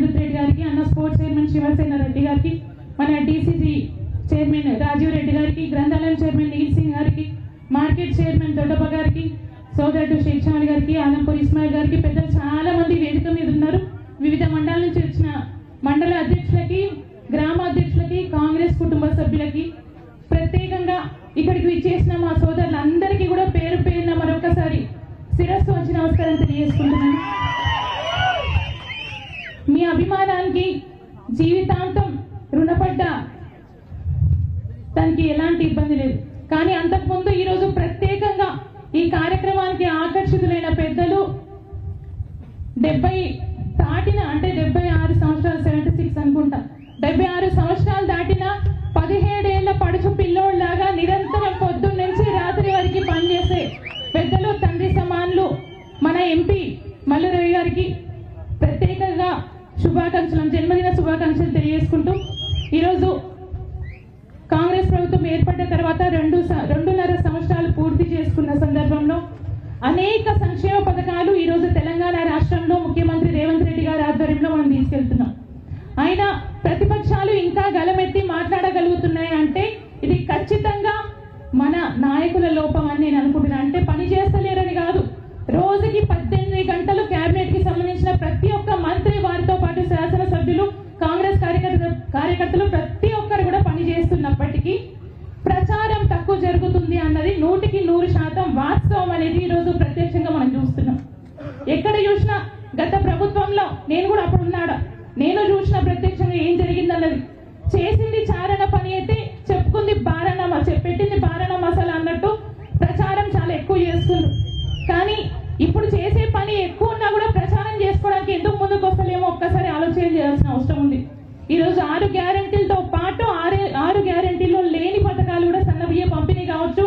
నివృత్తి రెడ్డి గారికి, అన్న స్పోర్ట్స్ చైర్మన్ శివసేన రెడ్డి గారికి, మన డీసీసీ చైర్మన్ రాజీవ్ రెడ్డి గారికి, గ్రంథాలయం చైర్మన్ నీల్ సింగ్ గారికి, మార్కెట్ చైర్మన్ దొడ్డప్ప గారికి, సోదరుడు షేక్ షాన్ గారికి, ఆలంపూర్ ఇస్మాయిల్ గారికి, పెద్దలు చాలా మంది వేదిక మీద ఉన్నారు. వివిధ మండలాల నుంచి వచ్చిన మండల అధ్యక్షులకి, గ్రామ అధ్యక్షులకి, కాంగ్రెస్ కుటుంబ సభ్యులకి, ప్రత్యేకంగా ఇక్కడికి విచ్చేసిన మా సోదరులందరికీ కూడా పేరు పేరున మరొకసారి శిరస్సు వచ్చి నమస్కారం తెలియజేసుకుంటున్నాను. మీ అభిమానానికి జీవితాంతం రుణపడ్డ దానికి ఎలాంటి ఇబ్బంది లేదు. కానీ అంతకుముందు ఈరోజు ప్రత్యేకంగా ఈ కార్యక్రమానికి ఆకర్షితులైన పెద్దలు 70 దాటిన, అంటే 76 సంవత్సరాలు, 76 అనుకుంటా, 76 సంవత్సరాలు దాటిన 17 ఏళ్ల పడుచు పిల్లోళ్ళలాగా నిరంతరం పొద్దున్న నుంచి రాత్రి వరకు పనిచేసే పెద్దలు, తండ్రి సమానులు మన ఎంపీ మల్లు రవి గారికి ప్రత్యేకంగా శుభాకాంక్షలు, జన్మదిన శుభాకాంక్షలు తెలియజేసుకుంటూ, ఈరోజు కాంగ్రెస్ ప్రభుత్వం ఏర్పడిన తర్వాత 2.5 సంవత్సరాలు పూర్తి చేసుకున్న సందర్భంలో అనేక సంక్షేమ పథకాలు ఈరోజు తెలంగాణ రాష్ట్రంలో ముఖ్యమంత్రి రేవంత్ రెడ్డి గారి ఆధ్వర్యంలో మనం తీసుకెళ్తున్నాం. ఆయన ప్రతిపక్షాలు ఇంకా గలమెత్తి మాట్లాడగలుగుతున్నాయి అంటే ఇది ఖచ్చితంగా మన నాయకుల లోపం అని నేను అనుకుంటున్నాను. అంటే పని చేస్తలేరని కాదు, రోజుకి 18 గంటలు కేబినెట్ కి సంబంధించిన ప్రతి ఒక్క మంత్రి, వారితో పాటు శాసనసభ్యులు, కాంగ్రెస్ కార్యకర్తలు ప్రతి ఒక్కరు కూడా పని చేస్తున్నప్పటికీ ప్రచారం తక్కువ జరుగుతుంది అన్నది 100% వాస్తవం అనేది ఈరోజు ప్రత్యక్షంగా మనం చూస్తున్నాం. ఎక్కడ చూసినా గత ప్రభుత్వంలో నేను కూడా అప్పుడు ఉన్నాడా, నేను చూసిన ప్రత్యక్షంగా ఏం జరిగిందన్నది, చేసింది చారణ పని అయితే చెప్పుకుంది పెట్టింది బారణ మసాలా అన్నట్టు ప్రచారం చాలా ఎక్కువ చేస్తున్నారు. కానీ ఇప్పుడు చేసే పని ఎక్కువ ఉన్నా కూడా ప్రచారం చేసుకోవడానికి ఎందుకు ముందుకు వస్తలేమో ఒక్కసారి ఆలోచన చేయాల్సిన అవసరం ఉంది. ఈరోజు 6 గ్యారెంటీలతో పాటు 6 గ్యారెంటీల్లో లేని పథకాలు కూడా సన్నబియ్య పంపిణీ కావచ్చు,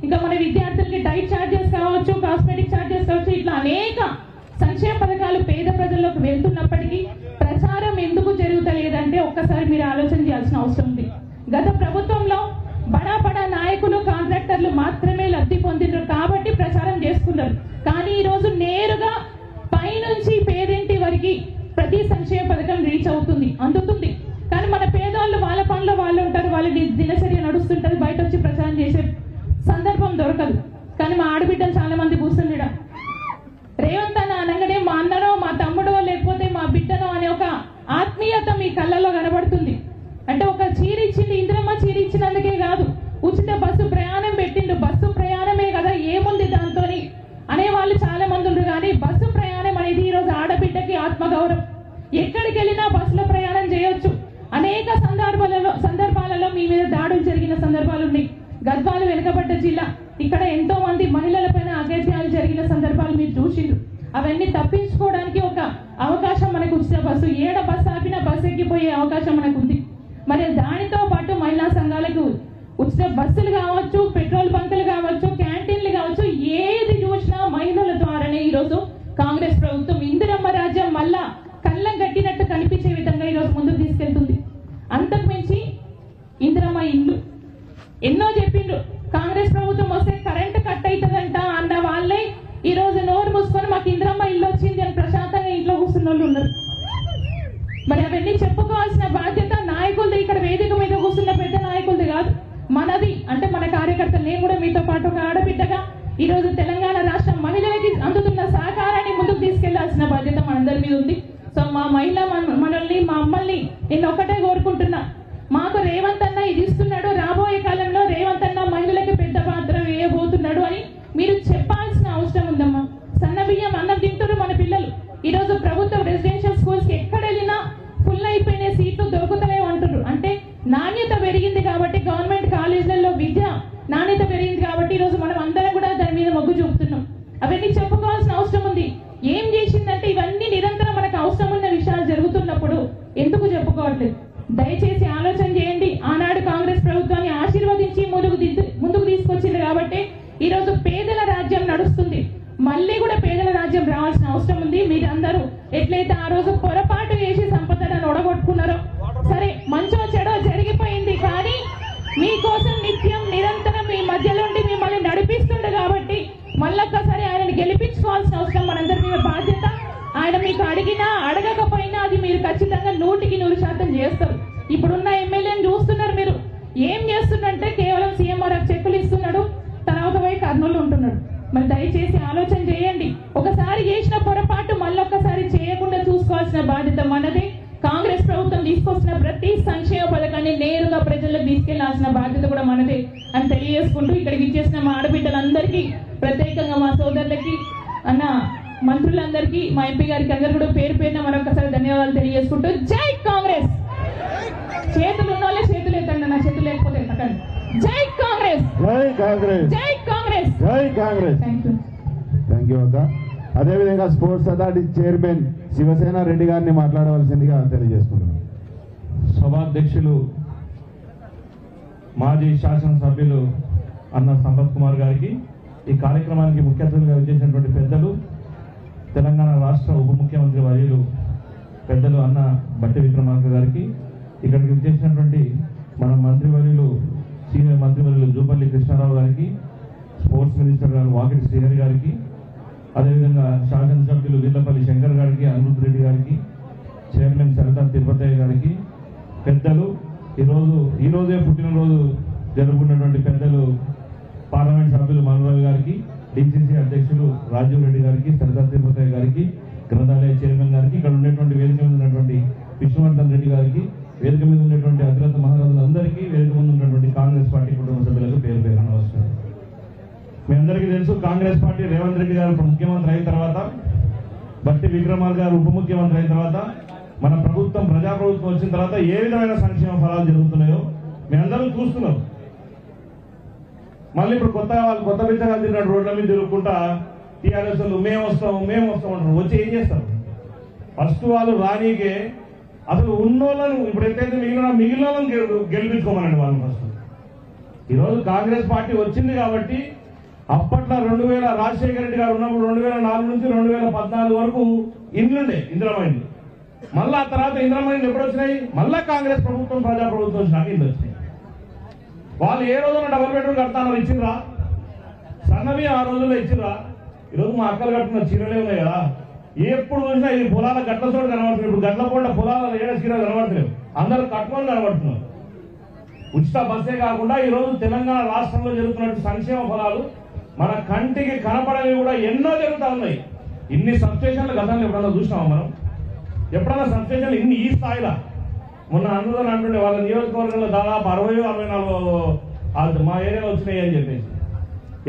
ఇంకా మన విద్యార్థులకి డైట్ ఛార్జెస్ కావచ్చు, కాస్మెటిక్ ఛార్జెస్ కావచ్చు, ఇట్లా అనేక సంక్షేమ పథకాలు పేద ప్రజల్లోకి వెళ్తున్నప్పటికీ ప్రచారం ఎందుకు జరుగుతలేదంటే ఒక్కసారి మీరు ఆలోచన చేయాల్సిన అవసరం ఉంది. గత ప్రభుత్వంలో బడా నాయకులు, కాంట్రాక్టర్లు మాత్రమే లబ్ధి పొందినారు కాబట్టి ప్రచారం చేసుకున్నారు. కానీ ఈరోజు నేరుగా పైనుంచి పేదింటి వరకు ప్రతి సంక్షేమ పథకం రీచ్ అవుతుంది, అందుతుంది. కానీ మన పేదవాళ్ళు వాళ్ళ పనిలో వాళ్ళు ఉంటారు, వాళ్ళ దినచర్య నడుస్తుంటారు, బయట వచ్చి ప్రచారం చేసే సందర్భం దొరకదు. కానీ మా ఆడబిడ్డలు చాలా మంది కూర్చుండడ రేవంత్ అన్న అనగానే మా అన్ననో, మా తమ్ముడో, లేకపోతే మా బిడ్డనో అనే ఒక ఆత్మీయత మీ కళ్ళలో కనబడుతుంది. అంటే ఒక చీర ఇచ్చింది, ఇంద్రమ్మ చీర ఇచ్చినందుకే కాదు, ఉచిత బస్సు ప్రయాణం పెట్టిండు, బస్సు ప్రయాణమే కదా ఏముంది దాంతో అనే వాళ్ళు చాలా మంది ఉన్నారు. కానీ బస్సు ప్రయాణం అనేది ఈరోజు ఆడబిడ్డకి ఆత్మగౌరవం. ఎక్కడికి వెళ్ళినా బస్సులో ప్రయాణం చేయొచ్చు. అనేక సందర్భాలలో మీ మీద దాడులు జరిగిన సందర్భాలు ఉన్నాయి. గద్వాలు వెనుకబడ్డ జిల్లా, ఇక్కడ ఎంతో మంది మహిళలపైన అగత్యాలు జరిగిన సందర్భాలు మీరు చూసిండ్రు. అవన్నీ తప్పించుకోవడానికి ఒక అవకాశం మనకు ఉచిత బస్సు, ఏడ బస్సు ఆపినా బస్సు ఎక్కిపోయే అవకాశం మనకు ఉంది. మరి దానితో పాటు మహిళా సంఘాలకు ఉచిత బస్సులు కావచ్చు, పెట్రోల్ బంకులు కావచ్చు, క్యాంటీన్లు కావచ్చు, ఏది చూసినా మహిళల ద్వారానే ఈరోజు కాంగ్రెస్ ప్రభుత్వం ఇందిరమ్మ రాజ్యం మళ్ళా కళ్ళం కట్టినట్టు కనిపించే విధంగా ఈరోజు ముందుకు తీసుకెళ్తుంది. అంతకు మించి ఇందిరమ్మ ఇల్లు ఎన్నో చెప్పిండ్రు, కాంగ్రెస్ ప్రభుత్వం వస్తే కరెంటు కట్ అవుతుందంట అన్న వాళ్ళే ఈరోజు నోరు మూసుకొని మాకు ఇందిరమ్మ ఇల్లు వచ్చింది అని ప్రశాంతంగా ఇంట్లో కూర్చున్న వాళ్ళు ఉన్నారు. మరి అవన్నీ చెప్పుకోవాల్సిన బాధ్యత నాయకులది, ఇక్కడ వేదిక మీద కూర్చున్న పెద్ద నాయకులది కాదు, మనది. అంటే మన కార్యకర్తలు, నేను కూడా మీతో పాటు ఒక ఆడబిడ్డగా ఈరోజు తెలంగాణ రాష్ట్ర మహిళలకి అందుతున్న సహకారాన్ని ముందుకు తీసుకెళ్లాల్సిన బాధ్యత మనందరి మీద ఉంది. సో మా మహిళా మనల్ని, మా అమ్మల్ని నేను ఒకటే కోరుకుంటున్నా, మాకు రేవంత్ అన్న ఇది ఇస్తున్నాడు, రాబోయే కాలంలో రేవంత్ అన్న మహిళలకి పెద్ద పాత్ర వేయబోతున్నాడు అని మీరు చెప్పాల్సిన అవసరం ఉందమ్మా. సన్న బియ్యం అన్నం తింటారు మన పిల్లలు. ఈరోజు ప్రభుత్వ రెసిడెన్షియల్ స్కూల్స్ కి ఎక్కడ వెళ్ళినా ఫుల్ అయిపోయిన సీట్లు దొరుకుతలేవు అంటున్నారు. అంటే నాణ్యత పెరిగింది కాబట్టి, గవర్నమెంట్ కాలేజీలలో విద్య నాణ్యత పెరిగింది కాబట్టి ఈరోజు మనం అందరం కూడా దాని మీద మొగ్గు చూపుతున్నాం. అవన్నీ చెప్పుకోవాల్సిన అవసరం ఉంది. ఏం చేసిందంటే ఇవన్నీ నిరంతరం మనకు అవసరం ఉన్న విషయాలు జరుగుతున్నప్పుడు ఎందుకు చెప్పుకోవట్లేదు? దయచేసి ఆలోచన చేయండి. ఆనాడు కాంగ్రెస్ ప్రభుత్వాన్ని ఆశీర్వదించి ముందుకు తీసుకొచ్చింది కాబట్టి ఈరోజు పేదల రాజ్యం నడుస్తుంది. మళ్ళీ కూడా పేదల రాజ్యం రావాల్సిన అవసరం ఉంది. మీరందరూ ఎట్లయితే ఆ రోజు పొరపాటు చేసి సంపదను ఒడగొట్టుకున్నారో, సరే మంచో చెడో జరిగిపోయింది, కానీ మీకోసం నిత్యం నిరంతరం మీ మధ్యలో మిమ్మల్ని నడిపిస్తుండే కాబట్టి మళ్ళొక్కసారి ఆయనను గెలిపించుకోవాల్సిన అవసరం మనందరి మీద బాధ్యత. ఆయన మీకు అడిగినా అడగకపోయినా అది మీరు ఖచ్చితంగా 100% చేస్తారు. ఇప్పుడున్న ఎమ్మెల్యేని చూస్తున్నారు మీరు, ఏం చేస్తున్నాడంటే కేవలం సీఎంఆర్ఎఫ్ చెక్కులు ఇస్తున్నాడు, తర్వాత పోయి కర్నూలు ఉంటున్నాడు. మరి దయచేసి ఆలోచన చేయండి. ఒకసారి చేసిన పొరపాటు మళ్ళొక్కసారి చేయకుండా చూసుకోవాల్సిన బాధ్యత మనదే. కాంగ్రెస్ ప్రభుత్వం తీసుకొస్తున్న ప్రతి సంక్షేమ పథకాన్ని నేరుగా ప్రజలకు తీసుకెళ్లాల్సిన బాధ్యత కూడా మనదే అని తెలియజేసుకుంటూ ఇక్కడికి ఇచ్చేసిన మా ఆడబిడ్డలందరికీ, ప్రత్యేకంగా మా సోదరులకి, అన్న మంత్రులందరికీ, మా ఎంపీ గారికి అందరు కూడా పేరు పేరున మరొకసారి ధన్యవాదాలు తెలియజేసుకుంటూ జై కాంగ్రెస్. చేతులు ఉన్న వాళ్ళే చేతులు ఎత్తండి, నా చేతులు లేకపోతే ఎత్తకండి. జై కాంగ్రెస్, జై కాంగ్రెస్, జై కాంగ్రెస్, జై కాంగ్రెస్. థ్యాంక్ యూ అక్క. అదేవిధంగా sports authority chairman Shivasena Reddy గారిని మాట్లాడవలసిందిగా తెలియజేసుకుంటున్నాను. సభాధ్యక్షులు మాజీ శాసనసభ్యులు అన్న సంపత్ కుమార్ గారికి, ఈ కార్యక్రమానికి ముఖ్య అతిథులుగా వచ్చేసినటువంటి పెద్దలు, తెలంగాణ రాష్ట్ర ఉప ముఖ్యమంత్రి వర్యులు పెద్దలు అన్న బట్టి విక్రమార్క గారికి, ఇక్కడికి వచ్చేసినటువంటి మన మంత్రివర్యులు సీనియర్ మంత్రివర్యులు జూపల్లి కృష్ణారావు గారికి, స్పోర్ట్స్ మినిస్టర్ గారు వాకిటి శ్రీహరి గారికి, అదేవిధంగా శాసనసభ్యులు వీర్లపల్లి శంకర్ గారికి, అనిరుద్ రెడ్డి గారికి, చైర్మన్ సరితా తిరుపతయ్య గారికి, పెద్దలు ఈరోజే పుట్టినరోజు జరుపుకున్నటువంటి పెద్దలు పార్లమెంట్ సభ్యులు మనోహర్ గారికి, డిసిసి అధ్యక్షులు రాజీవ్ రెడ్డి గారికి, సరితా తిరుపతయ్య గారికి, గ్రంథాలయ చైర్మన్ గారికి, ఇక్కడ ఉండేటువంటి వేదిక మీద ఉన్నటువంటి విష్ణువర్ధన్ రెడ్డి గారికి, వేదిక మీద ఉన్నటువంటి అతిరథ మహారాజులందరికీ, వేదిక ముందు ఉన్నటువంటి కాంగ్రెస్ పార్టీ కుటుంబ సభ్యులకు పేరు పేరు నమస్కారం. మీ అందరికీ తెలుసు, కాంగ్రెస్ పార్టీ రేవంత్ రెడ్డి గారు ముఖ్యమంత్రి అయిన తర్వాత, బట్టి విక్రమార్క గారు ఉప ముఖ్యమంత్రి అయిన తర్వాత, మన ప్రభుత్వం ప్రజాప్రభుత్వం వచ్చిన తర్వాత ఏ విధమైన సంక్షేమ ఫలాలు జరుగుతున్నాయో మీ అందరూ చూస్తున్నారు. మళ్ళీ ఇప్పుడు కొత్త బిచ్చగా తిరిగినట్టు రోడ్ల మీద తిరుగుకుంటా టీఆర్ఎస్ వాళ్ళు మేము వస్తాం అంటారు. వచ్చి ఏం చేస్తారు? ఫస్ట్ వాళ్ళు రానీకే అసలు ఉన్నోళ్ళను ఇప్పుడు ఎంతైతే మిగిలిన వాళ్ళని గెలిపించుకోమనండి వాళ్ళని ఫస్ట్. ఈరోజు కాంగ్రెస్ పార్టీ వచ్చింది కాబట్టి, అప్పట్లో రాజశేఖర రెడ్డి గారు ఉన్నప్పుడు 2004 నుంచి 2014 వరకు ఇండ్లుండే ఇందిరమ్మ ఇండ్లు. మళ్ళీ ఆ తర్వాత ఇందిరమ్మ ఇండ్లు ఎప్పుడు వచ్చినాయి? మళ్ళా కాంగ్రెస్ ప్రభుత్వం ప్రజాప్రభుత్వం వచ్చినాక ఇండ్లు వచ్చినాయి. వాళ్ళు ఏ రోజున డబుల్ బెడ్రూమ్ కడతానో ఇచ్చిర్రా? సన్నవి ఆ రోజుల్లో ఇచ్చిర్రా? ఈరోజు మా అక్కలు కట్టుకున్న చీరలే ఉన్నాయి కదా, ఎప్పుడు చూసినా ఇది పొలాల గట్ల చోటు కనబడుతుంది. ఇప్పుడు గట్ల పూట పొలాల ఏడ చీర కనబడతలేవు, అందరూ కట్టుకొని కనబడుతున్నారు. ఉచిత బస్సే కాకుండా ఈరోజు తెలంగాణ రాష్ట్రంలో జరుగుతున్నట్టు సంక్షేమ ఫలాలు మన కంటికి కనపడవి కూడా ఎన్నో జరుగుతూ ఉన్నాయి. ఇన్ని సబ్స్టేషన్లు గతంలో ఎప్పుడన్నా చూసినామా మనం? ఎప్పుడన్నా సబ్స్టేషన్లు ఇన్ని ఈ స్థాయిలో? మొన్న అందులో అంటుండే వాళ్ళ నియోజకవర్గంలో దాదాపు 60-64 మా ఏరియాలో వచ్చినాయి అని చెప్పేసి.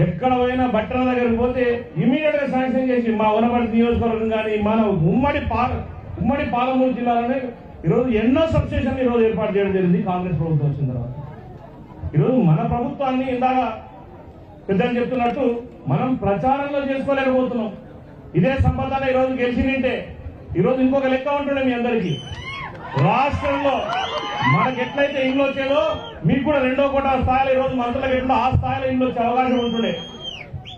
ఎక్కడ పోయినా బట్టల దగ్గరికి పోతే ఇమీడియట్ గా శాంక్షన్ చేసి మా వనపర్తి నియోజకవర్గం కానీ మన ఉమ్మడి పాలమూరు జిల్లాలోనే ఈరోజు ఎన్నో సబ్స్టేషన్లు ఈరోజు ఏర్పాటు చేయడం జరిగింది కాంగ్రెస్ ప్రభుత్వం వచ్చిన తర్వాత. ఈరోజు మన ప్రభుత్వాన్ని ఇందాక పెద్దలు చెప్తున్నట్టు మనం ప్రచారంలో చేసుకోలేకపోతున్నాం. ఇదే సంపదన ఈరోజు గెలిచిందంటే ఈరోజు ఇంకొక లెక్క ఉంటుండే మీ అందరికీ. రాష్ట్రంలో మనకి ఎట్లయితే ఇంట్లో వచ్చేదో మీకు కూడా 2వ కోట స్థాయిలో ఈరోజు మంత్రులకు ఎట్లా ఆ స్థాయిలో ఇంట్లో వచ్చే అవకాశం ఉంటుండే.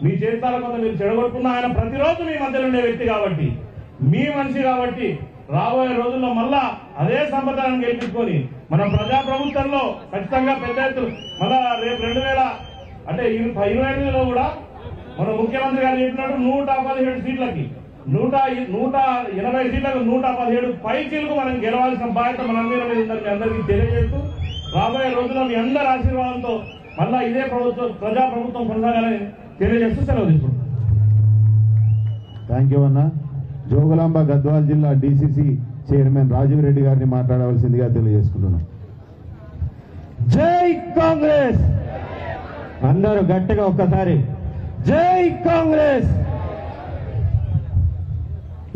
మీ చేతాల కొంత మీరు చెడగొట్టుకున్న ఆయన ప్రతిరోజు మీ మధ్యలో ఉండే వ్యక్తి కాబట్టి, మీ మనిషి కాబట్టి, రాబోయే రోజుల్లో మళ్ళా అదే సంపదను గెలిపించుకొని మన ప్రజా ప్రభుత్వంలో ఖచ్చితంగా పెద్ద ఎత్తున మళ్ళా రేపు 2028లో కూడా మన ముఖ్యమంత్రి గారు చెప్పినట్టు 117 సీట్లకి 180 సీట్లకు 117 పైచీలకు మనం గెలవాల్సిన బాధ్యత మనందరి మీద ఉందని మీ అందరికీ తెలియజేస్తూ, రాబోయే రోజుల్లో మీ అందరి ఆశీర్వాదంతో మళ్ళా ఇదే ప్రజా ప్రభుత్వం కొనసాగాలని తెలియజేస్తూ సెలవు తీసుకుంటాం. థ్యాంక్ యూ అన్న. జోగులాంబ గద్వాల్ జిల్లా డిసిసి చైర్మన్ రాజీవ్ రెడ్డి గారిని మాట్లాడవలసిందిగా తెలియజేసుకుంటున్నాం. జై కాంగ్రెస్! అందరూ గట్టిగా ఒక్కసారి జై కాంగ్రెస్!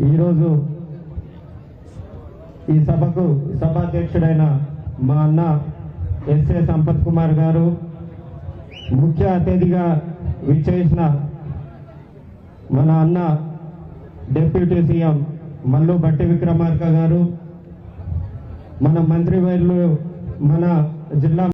ఈరోజు ఈ సభకు సభాధ్యక్షుడైన మా అన్న ఎస్ఏ సంపత్ కుమార్ గారు, ముఖ్య అతిథిగా విచ్చేసిన మన అన్న డిప్యూటీ సీఎం మల్లు బట్టి విక్రమార్క గారు, మన మంత్రివర్యులు, మన జిల్లా